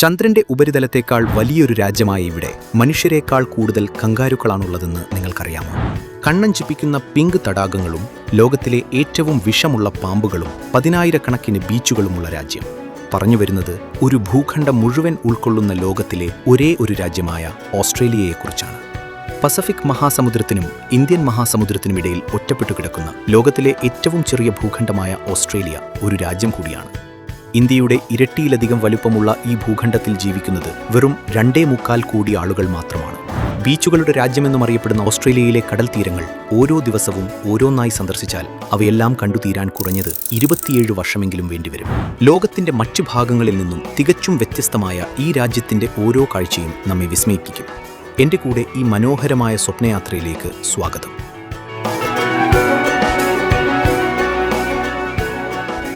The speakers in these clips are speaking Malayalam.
ചന്ദ്രന്റെ ഉപരിതലത്തേക്കാൾ വലിയൊരു രാജ്യമായ ഇവിടെ മനുഷ്യരെക്കാൾ കൂടുതൽ കങ്കാരുക്കളാണുള്ളതെന്ന് നിങ്ങൾക്കറിയാമോ? കണ്ണഞ്ചിപ്പിക്കുന്ന പിങ്ക് തടാകങ്ങളും ലോകത്തിലെ ഏറ്റവും വിഷമുള്ള പാമ്പുകളും 10,000-കണക്കിന് ബീച്ചുകളുമുള്ള രാജ്യം. പറഞ്ഞുവരുന്നത് ഒരു ഭൂഖണ്ഡം മുഴുവൻ ഉൾക്കൊള്ളുന്ന ലോകത്തിലെ ഒരേ ഒരു രാജ്യമായ ഓസ്ട്രേലിയയെക്കുറിച്ചാണ്. പസഫിക് മഹാസമുദ്രത്തിനും ഇന്ത്യൻ മഹാസമുദ്രത്തിനുമിടയിൽ ഒറ്റപ്പെട്ടു കിടക്കുന്ന ലോകത്തിലെ ഏറ്റവും ചെറിയ ഭൂഖണ്ഡമായ ഓസ്ട്രേലിയ ഒരു രാജ്യം കൂടിയാണ്. ഇന്ത്യയുടെ ഇരട്ടിയിലധികം വലുപ്പമുള്ള ഈ ഭൂഖണ്ഡത്തിൽ ജീവിക്കുന്നത് വെറും 2.25 കോടി ആളുകൾ മാത്രമാണ്. ബീച്ചുകളുടെ രാജ്യമെന്നും അറിയപ്പെടുന്ന ഓസ്ട്രേലിയയിലെ കടൽ തീരങ്ങൾ ഓരോ ദിവസവും ഓരോന്നായി സന്ദർശിച്ചാൽ അവയെല്ലാം കണ്ടുതീരാൻ കുറഞ്ഞത് 27 വർഷമെങ്കിലും വേണ്ടിവരും. ലോകത്തിന്റെ മറ്റു ഭാഗങ്ങളിൽ നിന്നും തികച്ചും വ്യത്യസ്തമായ ഈ രാജ്യത്തിന്റെ ഓരോ കാഴ്ചയും നമ്മെ വിസ്മയിപ്പിക്കും. എന്റെ കൂടെ ഈ മനോഹരമായ സ്വപ്നയാത്രയിലേക്ക് സ്വാഗതം.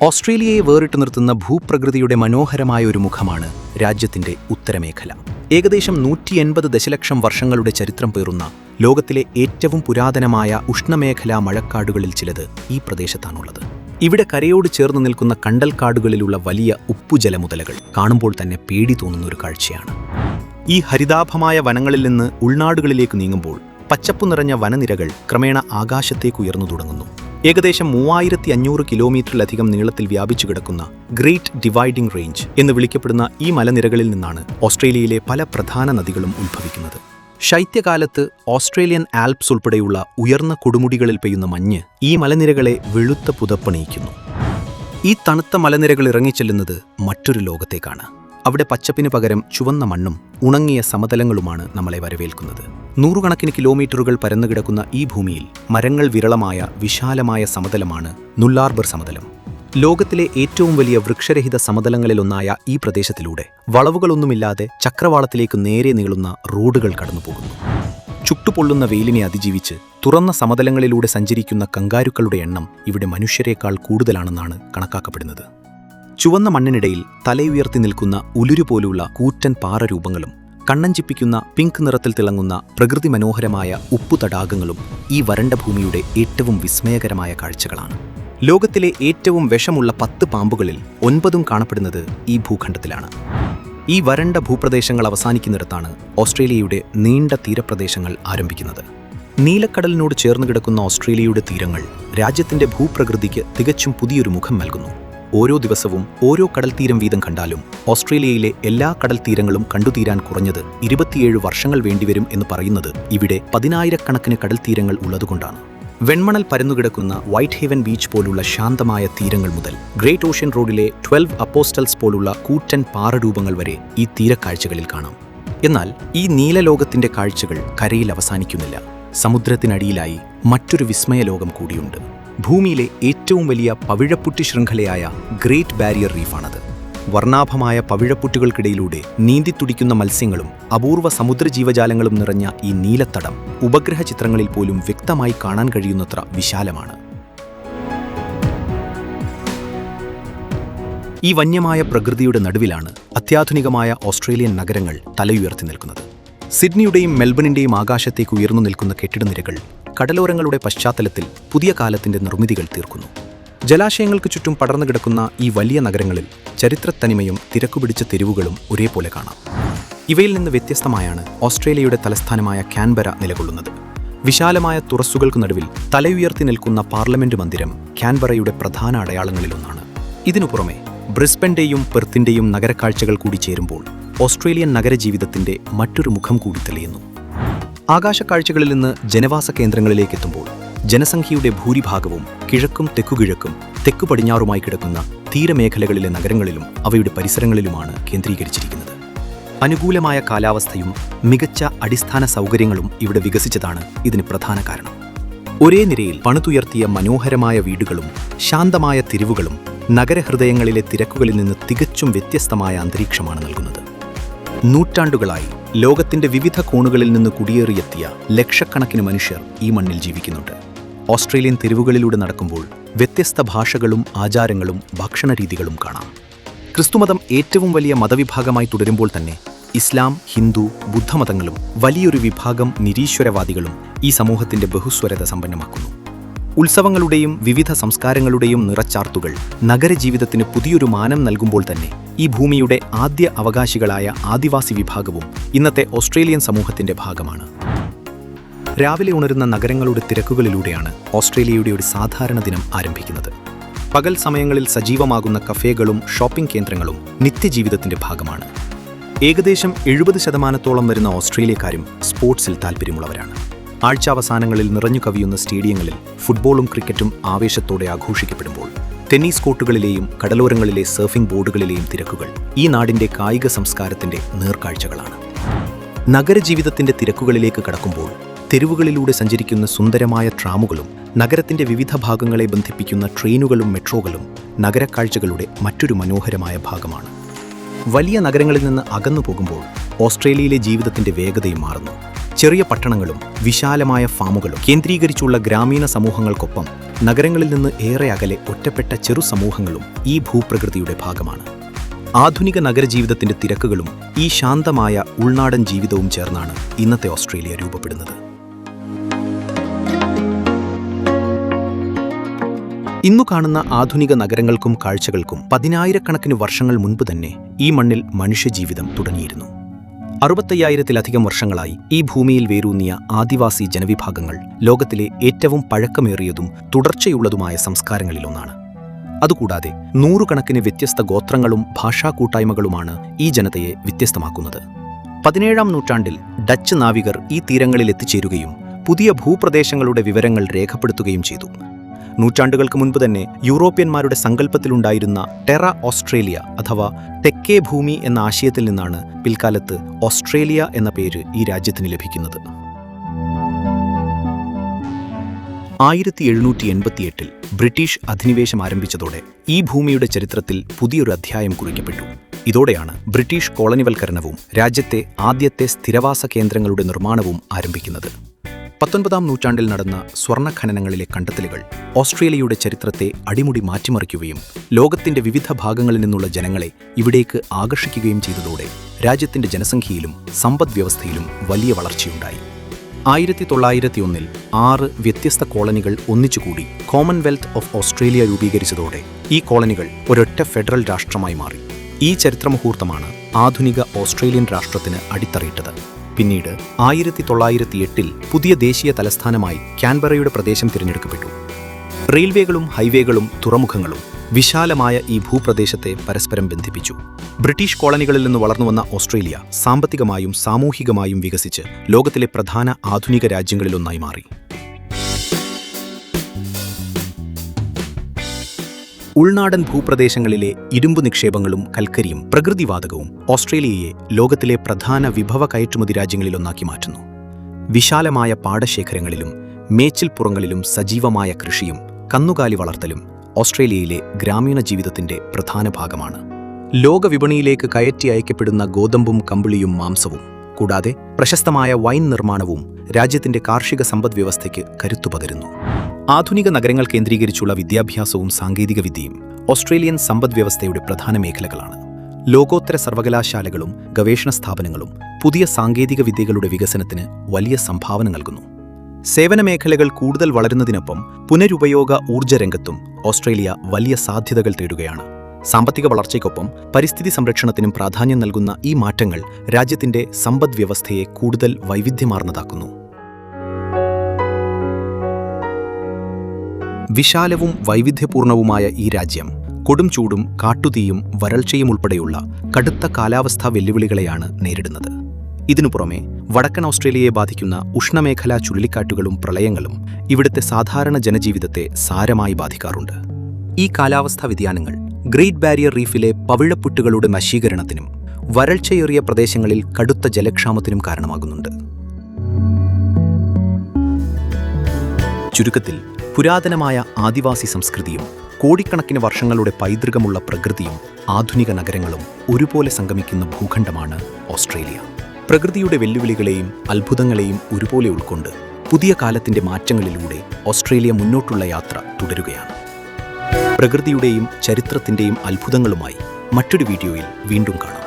ഓസ്ട്രേലിയയെ വേറിട്ട് നിർത്തുന്ന ഭൂപ്രകൃതിയുടെ മനോഹരമായ ഒരു മുഖമാണ് രാജ്യത്തിന്റെ ഉത്തരമേഖല. ഏകദേശം 180 ദശലക്ഷം വർഷങ്ങളുടെ ചരിത്രം പേറുന്ന ലോകത്തിലെ ഏറ്റവും പുരാതനമായ ഉഷ്ണമേഖലാ മഴക്കാടുകളിൽ ചിലത് ഈ പ്രദേശത്താണുള്ളത്. ഇവിടെ കരയോട് ചേർന്ന് നിൽക്കുന്ന കണ്ടൽക്കാടുകളിലുള്ള വലിയ ഉപ്പുജലമുതലകൾ കാണുമ്പോൾ തന്നെ പേടി തോന്നുന്ന ഒരു കാഴ്ചയാണ്. ഈ ഹരിതാഭമായ വനങ്ങളിൽ നിന്ന് ഉൾനാടുകളിലേക്ക് നീങ്ങുമ്പോൾ പച്ചപ്പു നിറഞ്ഞ വനനിരകൾ ക്രമേണ ആകാശത്തേക്ക് ഉയർന്നു തുടങ്ങുന്നു. ഏകദേശം 3500 കിലോമീറ്ററിലധികം നീളത്തിൽ വ്യാപിച്ചു കിടക്കുന്ന ഗ്രേറ്റ് ഡിവൈഡിംഗ് റേഞ്ച് എന്ന് വിളിക്കപ്പെടുന്ന ഈ മലനിരകളിൽ നിന്നാണ് ഓസ്ട്രേലിയയിലെ പല പ്രധാന നദികളും ഉത്ഭവിക്കുന്നത്. ശൈത്യകാലത്ത് ഓസ്ട്രേലിയൻ ആൽപ്സ് ഉൾപ്പെടെയുള്ള ഉയർന്ന കൊടുമുടികളിൽ പെയ്യുന്ന മഞ്ഞ് ഈ മലനിരകളെ വെളുത്ത പുതപ്പണിയിക്കുന്നു. ഈ തണുത്ത മലനിരകൾ ഇറങ്ങിച്ചെല്ലുന്നത് മറ്റൊരു ലോകത്തേക്കാണ്. അവിടെ പച്ചപ്പിന് പകരം ചുവന്ന മണ്ണും ഉണങ്ങിയ സമതലങ്ങളുമാണ് നമ്മളെ വരവേൽക്കുന്നത്. 100 കിലോമീറ്ററുകൾ പരന്നുകിടക്കുന്ന ഈ ഭൂമിയിൽ മരങ്ങൾ വിരളമായ വിശാലമായ സമതലമാണ് നുല്ലാർബർ സമതലം. ലോകത്തിലെ ഏറ്റവും വലിയ വൃക്ഷരഹിത സമതലങ്ങളിലൊന്നായ ഈ പ്രദേശത്തിലൂടെ വളവുകളൊന്നുമില്ലാതെ ചക്രവാളത്തിലേക്ക് നേരെ നീളുന്ന റോഡുകൾ കടന്നുപോകുന്നു. ചുട്ടുപൊള്ളുന്ന വെയിലിനെ അതിജീവിച്ച് തുറന്ന സമതലങ്ങളിലൂടെ സഞ്ചരിക്കുന്ന കങ്കാരുക്കളുടെ എണ്ണം ഇവിടെ മനുഷ്യരെക്കാൾ കൂടുതലാണെന്നാണ് കണക്കാക്കപ്പെടുന്നത്. ചുവന്ന മണ്ണിനിടയിൽ തലയുയർത്തി നിൽക്കുന്ന ഉലുരു പോലുള്ള കൂറ്റൻ പാറരൂപങ്ങളും കണ്ണഞ്ചിപ്പിക്കുന്ന പിങ്ക് നിറത്തിൽ തിളങ്ങുന്ന പ്രകൃതി മനോഹരമായ ഉപ്പുതടാകങ്ങളും ഈ വരണ്ട ഭൂമിയുടെ ഏറ്റവും വിസ്മയകരമായ കാഴ്ചകളാണ്. ലോകത്തിലെ ഏറ്റവും വിഷമുള്ള 10 പാമ്പുകളിൽ 9 കാണപ്പെടുന്നത് ഈ ഭൂഖണ്ഡത്തിലാണ്. ഈ വരണ്ട ഭൂപ്രദേശങ്ങൾ അവസാനിക്കുന്നിടത്താണ് ഓസ്ട്രേലിയയുടെ നീണ്ട തീരപ്രദേശങ്ങൾ ആരംഭിക്കുന്നത്. നീലക്കടലിനോട് ചേർന്ന് കിടക്കുന്ന ഓസ്ട്രേലിയയുടെ തീരങ്ങൾ രാജ്യത്തിന്റെ ഭൂപ്രകൃതിക്ക് തികച്ചും പുതിയൊരു മുഖം നൽകുന്നു. ഓരോ ദിവസവും ഓരോ കടൽ തീരം വീതം കണ്ടാലും ഓസ്ട്രേലിയയിലെ എല്ലാ കടൽ തീരങ്ങളും കണ്ടുതീരാൻ കുറഞ്ഞത് 27 വർഷങ്ങൾ വേണ്ടിവരും എന്ന് പറയുന്നത് ഇവിടെ 10,000-കണക്കിന് കടൽ തീരങ്ങൾ ഉള്ളതുകൊണ്ടാണ്. വെൺമണൽ പരന്നുകിടക്കുന്ന വൈറ്റ് ഹേവൻ ബീച്ച് പോലുള്ള ശാന്തമായ തീരങ്ങൾ മുതൽ ഗ്രേറ്റ് ഓഷ്യൻ റോഡിലെ 12 അപ്പോസ്റ്റൽസ് പോലുള്ള കൂറ്റൻ പാറരൂപങ്ങൾ വരെ ഈ തീരക്കാഴ്ചകളിൽ കാണാം. എന്നാൽ ഈ നീലലോകത്തിന്റെ കാഴ്ചകൾ കരയിൽ അവസാനിക്കുന്നില്ല. സമുദ്രത്തിനടിയിലായി മറ്റൊരു വിസ്മയ ലോകം കൂടിയുണ്ട്. ഭൂമിയിലെ ഏറ്റവും വലിയ പവിഴപ്പുറ്റ് ശൃംഖലയായ ഗ്രേറ്റ് ബാരിയർ റീഫാണത്. വർണ്ണാഭമായ പവിഴപ്പുറ്റുകൾക്കിടയിലൂടെ നീന്തിത്തുടിക്കുന്ന മത്സ്യങ്ങളും അപൂർവ സമുദ്രജീവജാലങ്ങളും നിറഞ്ഞ ഈ നീലത്തടം ഉപഗ്രഹ ചിത്രങ്ങളിൽ പോലും വ്യക്തമായി കാണാൻ കഴിയുന്നത്ര വിശാലമാണ്. ഈ വന്യമായ പ്രകൃതിയുടെ നടുവിലാണ് അത്യാധുനികമായ ഓസ്ട്രേലിയൻ നഗരങ്ങൾ തലയുയർത്തി നിൽക്കുന്നത്. സിഡ്നിയുടെയും മെൽബണിന്റെയും ആകാശത്തേക്ക് ഉയർന്നു നിൽക്കുന്ന കെട്ടിടനിരകൾ കടലോരങ്ങളുടെ പശ്ചാത്തലത്തിൽ പുതിയ കാലത്തിന്റെ നിർമ്മിതികൾ തീർക്കുന്നു. ജലാശയങ്ങൾക്ക് ചുറ്റും പടർന്നു കിടക്കുന്ന ഈ വലിയ നഗരങ്ങളിൽ ചരിത്രത്തനിമയും തിരക്കുപിടിച്ച തെരുവുകളും ഒരേപോലെ കാണാം. ഇവയിൽ നിന്ന് വ്യത്യസ്തമായാണ് ഓസ്ട്രേലിയയുടെ തലസ്ഥാനമായ കാൻബറ നിലകൊള്ളുന്നത്. വിശാലമായ തുറസ്സുകൾക്ക് നടുവിൽ തലയുയർത്തി നിൽക്കുന്ന പാർലമെന്റ് മന്ദിരം കാൻബറയുടെ പ്രധാന അടയാളങ്ങളിലൊന്നാണ്. ഇതിനു പുറമെ ബ്രിസ്ബന്റെയും പെർത്തിന്റെയും നഗരക്കാഴ്ചകൾ കൂടി ചേരുമ്പോൾ ഓസ്ട്രേലിയൻ നഗരജീവിതത്തിന്റെ മറ്റൊരു മുഖം കൂടി തെളിയുന്നു. ആകാശക്കാഴ്ചകളിൽ നിന്ന് ജനവാസ കേന്ദ്രങ്ങളിലേക്ക് എത്തുമ്പോൾ ജനസംഖ്യയുടെ ഭൂരിഭാഗവും കിഴക്കും തെക്കുകിഴക്കും തെക്കു പടിഞ്ഞാറുമായി കിടക്കുന്ന തീരമേഖലകളിലെ നഗരങ്ങളിലും അവയുടെ പരിസരങ്ങളിലുമാണ് കേന്ദ്രീകരിച്ചിരിക്കുന്നത്. അനുകൂലമായ കാലാവസ്ഥയും മികച്ച അടിസ്ഥാന സൗകര്യങ്ങളും ഇവിടെ വികസിച്ചതാണ് ഇതിന് പ്രധാന കാരണം. ഒരേ നിരയിൽ പണിതുയർത്തിയ മനോഹരമായ വീടുകളും ശാന്തമായ തെരുവുകളും നഗരഹൃദയങ്ങളിലെ തിരക്കുകളിൽ നിന്ന് തികച്ചും വ്യത്യസ്തമായ അന്തരീക്ഷമാണ് നൽകുന്നത്. നൂറ്റാണ്ടുകളായി ലോകത്തിന്റെ വിവിധ കോണുകളിൽ നിന്ന് കുടിയേറിയെത്തിയ ലക്ഷക്കണക്കിന് മനുഷ്യർ ഈ മണ്ണിൽ ജീവിക്കുന്നുണ്ട്. ഓസ്ട്രേലിയൻ തെരുവുകളിലൂടെ നടക്കുമ്പോൾ വ്യത്യസ്ത ഭാഷകളും ആചാരങ്ങളും ഭക്ഷണരീതികളും കാണാം. ക്രിസ്തുമതം ഏറ്റവും വലിയ മതവിഭാഗമായി തുടരുമ്പോൾ തന്നെ ഇസ്ലാം, ഹിന്ദു, ബുദ്ധമതങ്ങളും വലിയൊരു വിഭാഗം നിരീശ്വരവാദികളും ഈ സമൂഹത്തിന്റെ ബഹുസ്വരത സമ്പന്നമാക്കുന്നു. ഉത്സവങ്ങളുടെയും വിവിധ സംസ്കാരങ്ങളുടെയും നിറച്ചാർത്തുകൾ നഗരജീവിതത്തിന് പുതിയൊരു മാനം നൽകുമ്പോൾ തന്നെ ഈ ഭൂമിയുടെ ആദ്യ അവകാശികളായ ആദിവാസി വിഭാഗവും ഇന്നത്തെ ഓസ്ട്രേലിയൻ സമൂഹത്തിന്റെ ഭാഗമാണ്. രാവിലെ ഉണരുന്ന നഗരങ്ങളുടെ തിരക്കുകളിലൂടെയാണ് ഓസ്ട്രേലിയയുടെ ഒരു സാധാരണ ദിനം ആരംഭിക്കുന്നത്. പകൽ സമയങ്ങളിൽ സജീവമാകുന്ന കഫേകളും ഷോപ്പിംഗ് കേന്ദ്രങ്ങളും നിത്യജീവിതത്തിന്റെ ഭാഗമാണ്. ഏകദേശം 70% വരുന്ന ഓസ്ട്രേലിയക്കാരും സ്പോർട്സിൽ താൽപ്പര്യമുള്ളവരാണ്. ആഴ്ചാവസാനങ്ങളിൽ നിറഞ്ഞു കവിയുന്ന സ്റ്റേഡിയങ്ങളിൽ ഫുട്ബോളും ക്രിക്കറ്റും ആവേശത്തോടെ ആഘോഷിക്കപ്പെടുമ്പോൾ ടെന്നീസ് കോർട്ടുകളിലെയും കടലോരങ്ങളിലെ സർഫിംഗ് ബോർഡുകളിലെയും തിരക്കുകൾ ഈ നാടിന്റെ കായിക സംസ്കാരത്തിന്റെ നേർക്കാഴ്ചകളാണ്. നഗരജീവിതത്തിന്റെ തിരക്കുകളിലേക്ക് കടക്കുമ്പോൾ തെരുവുകളിലൂടെ സഞ്ചരിക്കുന്ന സുന്ദരമായ ട്രാമുകളും നഗരത്തിന്റെ വിവിധ ഭാഗങ്ങളെ ബന്ധിപ്പിക്കുന്ന ട്രെയിനുകളും മെട്രോകളും നഗരക്കാഴ്ചകളുടെ മറ്റൊരു മനോഹരമായ ഭാഗമാണ്. വലിയ നഗരങ്ങളിൽ നിന്ന് അകന്നു പോകുമ്പോൾ ഓസ്ട്രേലിയയിലെ ജീവിതത്തിന്റെ വേഗതയും മാറുന്നു. ചെറിയ പട്ടണങ്ങളും വിശാലമായ ഫാമുകളും കേന്ദ്രീകരിച്ചുള്ള ഗ്രാമീണ സമൂഹങ്ങൾക്കൊപ്പം നഗരങ്ങളിൽ നിന്ന് ഏറെ അകലെ ഒറ്റപ്പെട്ട ചെറു സമൂഹങ്ങളും ഈ ഭൂപ്രകൃതിയുടെ ഭാഗമാണ്. ആധുനിക നഗരജീവിതത്തിന്റെ തിരക്കുകളും ഈ ശാന്തമായ ഉൾനാടൻ ജീവിതവും ചേർന്നാണ് ഇന്നത്തെ ഓസ്ട്രേലിയ രൂപപ്പെടുന്നത്. ഇന്നു കാണുന്ന ആധുനിക നഗരങ്ങൾക്കും കാഴ്ചകൾക്കും 10,000-കണക്കിന് വർഷങ്ങൾ മുൻപ് തന്നെ ഈ മണ്ണിൽ മനുഷ്യജീവിതം തുടങ്ങിയിരുന്നു. 65,000-ലധികം വർഷങ്ങളായി ഈ ഭൂമിയിൽ വേരൂന്നിയ ആദിവാസി ജനവിഭാഗങ്ങൾ ലോകത്തിലെ ഏറ്റവും പഴക്കമേറിയതും തുടർച്ചയുള്ളതുമായ സംസ്കാരങ്ങളിലൊന്നാണ്. അതുകൂടാതെ 100-കണക്കിന് വ്യത്യസ്ത ഗോത്രങ്ങളും ഭാഷാ കൂട്ടായ്മകളുമാണ് ഈ ജനതയെ വ്യത്യസ്തമാക്കുന്നത്. 17-ാം നൂറ്റാണ്ടിൽ ഡച്ച് നാവികർ ഈ തീരങ്ങളിൽ എത്തിച്ചേരുകയും പുതിയ ഭൂപ്രദേശങ്ങളുടെ വിവരങ്ങൾ രേഖപ്പെടുത്തുകയും ചെയ്തു. നൂറ്റാണ്ടുകൾക്ക് മുൻപ് തന്നെ യൂറോപ്യന്മാരുടെ സങ്കല്പത്തിലുണ്ടായിരുന്ന ടെറ ഓസ്ട്രേലിയ അഥവാ തെക്കേ ഭൂമി എന്ന ആശയത്തിൽ നിന്നാണ് പിൽക്കാലത്ത് ഓസ്ട്രേലിയ എന്ന പേര് ഈ രാജ്യത്തിന് ലഭിക്കുന്നത്. 1788-ൽ ബ്രിട്ടീഷ് അധിനിവേശം ആരംഭിച്ചതോടെ ഈ ഭൂമിയുടെ ചരിത്രത്തിൽ പുതിയൊരു അധ്യായം കുറിക്കപ്പെട്ടു. ഇതോടെയാണ് ബ്രിട്ടീഷ് കോളനിവൽക്കരണവും രാജ്യത്തെ ആദ്യത്തെ സ്ഥിരവാസ കേന്ദ്രങ്ങളുടെ നിർമ്മാണവും ആരംഭിക്കുന്നത്. 19-ാം നൂറ്റാണ്ടിൽ നടന്ന സ്വർണ്ണഖനനങ്ങളിലെ കണ്ടെത്തലുകൾ ഓസ്ട്രേലിയയുടെ ചരിത്രത്തെ അടിമുടി മാറ്റിമറിക്കുകയും ലോകത്തിന്റെ വിവിധ ഭാഗങ്ങളിൽ നിന്നുള്ള ജനങ്ങളെ ഇവിടേക്ക് ആകർഷിക്കുകയും ചെയ്തതോടെ രാജ്യത്തിന്റെ ജനസംഖ്യയിലും സമ്പദ്വ്യവസ്ഥയിലും വലിയ വളർച്ചയുണ്ടായി. 1901-ൽ 6 വ്യത്യസ്ത കോളനികൾ ഒന്നിച്ചുകൂടി കോമൺവെൽത്ത് ഓഫ് ഓസ്ട്രേലിയ രൂപീകരിച്ചതോടെ ഈ കോളനികൾ ഒരൊറ്റ ഫെഡറൽ രാഷ്ട്രമായി മാറി. ഈ ചരിത്രമുഹൂർത്തമാണ് ആധുനിക ഓസ്ട്രേലിയൻ രാഷ്ട്രത്തിന് അടിത്തറയിട്ടത്. പിന്നീട് 1908-ൽ പുതിയ ദേശീയ തലസ്ഥാനമായി കാൻബറയുടെ പ്രദേശം തിരഞ്ഞെടുക്കപ്പെട്ടു. റെയിൽവേകളും ഹൈവേകളും തുറമുഖങ്ങളും വിശാലമായ ഈ ഭൂപ്രദേശത്തെ പരസ്പരം ബന്ധിപ്പിച്ചു. ബ്രിട്ടീഷ് കോളനികളിൽ നിന്ന് വളർന്നുവന്ന ഓസ്ട്രേലിയ സാമ്പത്തികമായും സാമൂഹികമായും വികസിച്ച് ലോകത്തിലെ പ്രധാന ആധുനിക രാജ്യങ്ങളിലൊന്നായി മാറി. ഉൾനാടൻ ഭൂപ്രദേശങ്ങളിലെ ഇരുമ്പു നിക്ഷേപങ്ങളും കൽക്കരിയും പ്രകൃതിവാതകവും ഓസ്ട്രേലിയയെ ലോകത്തിലെ പ്രധാന വിഭവ കയറ്റുമതി രാജ്യങ്ങളിലൊന്നാക്കി മാറ്റുന്നു. വിശാലമായ പാടശേഖരങ്ങളിലും മേച്ചിൽപ്പുറങ്ങളിലും സജീവമായ കൃഷിയും കന്നുകാലി വളർത്തലും ഓസ്ട്രേലിയയിലെ ഗ്രാമീണ ജീവിതത്തിന്റെ പ്രധാന ഭാഗമാണ്. ലോകവിപണിയിലേക്ക് കയറ്റി അയക്കപ്പെടുന്ന ഗോതമ്പും കമ്പിളിയും മാംസവും കൂടാതെ പ്രശസ്തമായ വൈൻ നിർമ്മാണവും രാജ്യത്തിന്റെ കാർഷിക സമ്പദ്വ്യവസ്ഥയ്ക്ക് കരുത്തു പകരുന്നു. ആധുനിക നഗരങ്ങൾ കേന്ദ്രീകരിച്ചുള്ള വിദ്യാഭ്യാസവും സാങ്കേതികവിദ്യയും ഓസ്ട്രേലിയൻ സമ്പദ്വ്യവസ്ഥയുടെ പ്രധാന മേഖലകളാണ്. ലോകോത്തര സർവകലാശാലകളും ഗവേഷണ സ്ഥാപനങ്ങളും പുതിയ സാങ്കേതിക വിദ്യകളുടെ വികസനത്തിന് വലിയ സംഭാവന നൽകുന്നു. സേവന മേഖലകൾ കൂടുതൽ വളരുന്നതിനൊപ്പം പുനരുപയോഗ ഊർജ്ജ രംഗത്തും ഓസ്ട്രേലിയ വലിയ സാധ്യതകൾ തേടുകയാണ്. സാമ്പത്തിക വളർച്ചയ്ക്കൊപ്പം പരിസ്ഥിതി സംരക്ഷണത്തിനും പ്രാധാന്യം നൽകുന്ന ഈ മാറ്റങ്ങൾ രാജ്യത്തിന്റെ സമ്പദ്വ്യവസ്ഥയെ കൂടുതൽ വൈവിധ്യമാർന്നതാക്കുന്നു. വിശാലവും വൈവിധ്യപൂർണവുമായ ഈ രാജ്യം കൊടും ചൂടും കാട്ടുതീയും വരൾച്ചയും ഉൾപ്പെടെയുള്ള കടുത്ത കാലാവസ്ഥാ വെല്ലുവിളികളെയാണ് നേരിടുന്നത്. ഇതിനു പുറമെ വടക്കൻ ഓസ്ട്രേലിയയെ ബാധിക്കുന്ന ഉഷ്ണമേഖലാ ചുഴലിക്കാറ്റുകളും പ്രളയങ്ങളും ഇവിടുത്തെ സാധാരണ ജനജീവിതത്തെ സാരമായി ബാധിക്കാറുണ്ട്. ഈ കാലാവസ്ഥാ വ്യതിയാനങ്ങൾ ഗ്രേറ്റ് ബാരിയർ റീഫിലെ പവിഴപ്പുറ്റുകളുടെ നശീകരണത്തിനും വരൾച്ചയേറിയ പ്രദേശങ്ങളിൽ കടുത്ത ജലക്ഷാമത്തിനും കാരണമാകുന്നുണ്ട്. ചുരുക്കത്തിൽ പുരാതനമായ ആദിവാസി സംസ്കൃതിയും കോടിക്കണക്കിന് വർഷങ്ങളുടെ പൈതൃകമുള്ള പ്രകൃതിയും ആധുനിക നഗരങ്ങളും ഒരുപോലെ സംഗമിക്കുന്ന ഭൂഖണ്ഡമാണ് ഓസ്ട്രേലിയ. പ്രകൃതിയുടെ വെല്ലുവിളികളെയും അത്ഭുതങ്ങളെയും ഒരുപോലെ ഉൾക്കൊണ്ട് പുതിയ കാലത്തിന്റെ മാറ്റങ്ങളിലൂടെ ഓസ്ട്രേലിയ മുന്നോട്ടുള്ള യാത്ര തുടരുകയാണ്. പ്രകൃതിയുടെയും ചരിത്രത്തിന്റെയും അത്ഭുതങ്ങളുമായി മറ്റൊരു വീഡിയോയിൽ വീണ്ടും കാണാം.